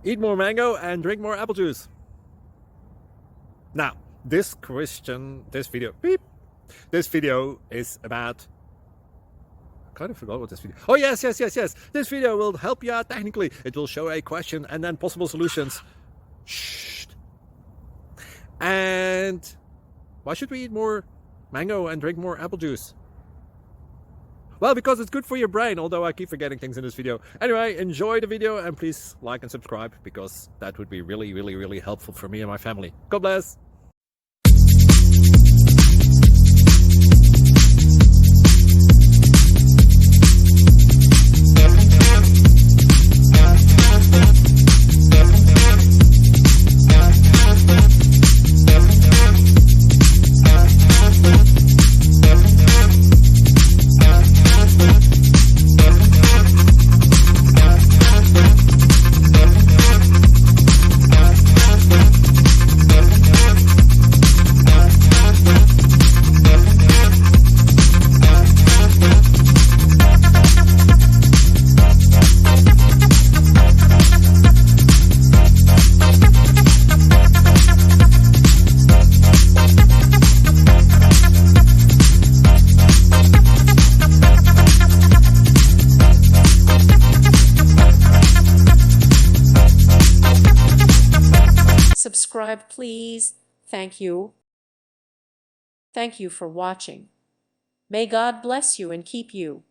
Eat more mango and drink more apple juice. Now, this video is about... I kind of forgot what this video... Oh, yes. This video will help you out technically. It will show a question and then possible solutions. Shh. And why should we eat more mango and drink more apple juice? Well, because it's good for your brain, although I keep forgetting things in this video. Anyway, enjoy the video and please like and subscribe, because that would be really helpful for me and my family. God bless! Subscribe, please. Thank you. Thank you for watching. May God bless you and keep you.